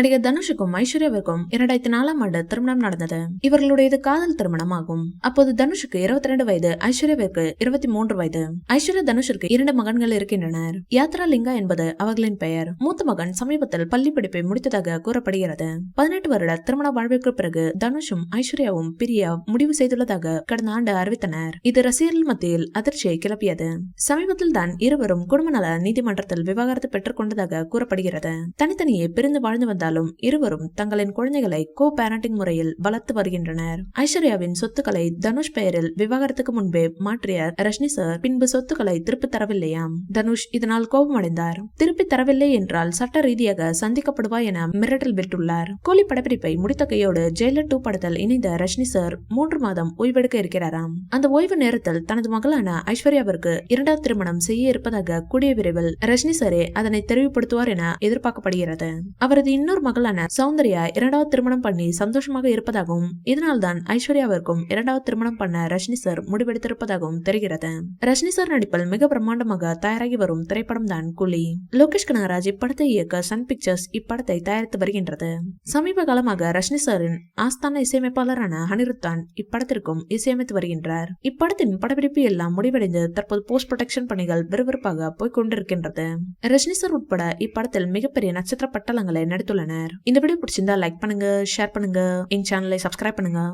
நடிகர் தனுஷுக்கும் ஐஸ்வர்யாவிற்கும் 2004ஆம் ஆண்டு திருமணம் நடந்தது. இவர்களுடையது காதல் திருமணம் ஆகும். அப்போது தனுஷுக்கு 22 வயது, ஐஸ்வர்யாவிற்கு 23 வயது. ஐஸ்வர்யா தனுஷிற்கு 2 மகன்கள் இருக்கின்றனர். யாத்ரா லிங்கா என்பது அவர்களின் பெயர். மூத்த மகன் சமீபத்தில் பள்ளி படிப்பை முடித்ததாக கூறப்படுகிறது. 18 வருட திருமண வாழ்விற்கு பிறகு தனுஷும் ஐஸ்வர்யாவும் பிரிய முடிவு செய்துள்ளதாக கடந்த ஆண்டு அறிவித்தனர். இது ரசிகர்கள் மத்தியில் அதிர்ச்சியை கிளப்பியது. சமீபத்தில் தான் இருவரும் குடும்ப நல நீதிமன்றத்தில் விவாகரத்து பெற்றுக் கொண்டதாக கூறப்படுகிறது. தனித்தனியே பிரிந்து வாழ்ந்து வந்தாலும் இருவரும் தங்களின் குழந்தைகளை கோ பேரண்டிங் முறையில் வளர்த்து வருகின்றனர். ஐஸ்வர்யாவின் சொத்துக்களை தனுஷ் பெயரில் விவாகரத்துக்கு முன்பே மாற்றிய ரஜினி சார் பின்பு சொத்துக்களை திருப்பி தரவில்லையாம். தனுஷ் இதனால் கோபமடைந்தார். திருப்பி தரவில்லை என்றால் சட்ட ரீதியாக சந்திக்கப்படுவார் என மிரட்டல் விட்டுள்ளார். கூலி படப்பிடிப்பை முடித்த கையோடு ஜெயிலர் 2 படத்தில் இணைந்த ரஜினி சார் 3 மாதம் ஓய்வெடுக்க இருக்கிறாராம். அந்த ஓய்வு நேரத்தில் தனது மகளான ஐஸ்வர்யாவிற்கு 2வது திருமணம் செய்ய இருப்பதாக கூடிய விரைவில் ரஜினி சாரே அதனை தெரிவுபடுத்துவார் என எதிர்பார்க்கப்படுகிறது. அவரது இன்னொரு மகளான சௌந்தர்யா 2வது திருமணம் பண்ணி சந்தோஷமாக இருப்பதாகவும் இதனால்தான் ஐஸ்வர்யாவிற்கும் 2வது திருமணம் பண்ண ரஜினி சார் முடிவெடுத்திருப்பதாகவும் தெரிகிறது. ரஜினி சார் நடிப்பில் மிக பிரம்மாண்டமாக தயாராகி வரும் திரைப்படம் தான் கூலி. லோகேஷ் கனகராஜ் இப்படத்தை இயக்க சன் பிக்சர்ஸ் இப்படத்தை தயாரித்து வருகின்றது. சமீப காலமாக ரஜினி சாரின் ஆஸ்தான இசையமைப்பாளரான அனிருத் தான் இப்படத்திற்கும் இசையமைத்து வருகின்றார். இப்படத்தின் படப்பிடிப்பு எல்லாம் முடிவடைந்து தற்போது போஸ்ட் ப்ரொடக்ஷன் பணிகள் விறுவிறுப்பாக போய்கொண்டிருக்கின்றது. ரஜினி சார் உட்பட இப்படத்தில் மிகப்பெரிய நட்சத்திர பட்டலங்களை நடித்துள்ளனர். இந்த வீடியோ பிடிச்சிருந்தா லைக் பண்ணுங்க, ஷேர் பண்ணுங்க, எங்க சேனலை சப்ஸ்கிரைப் பண்ணுங்க.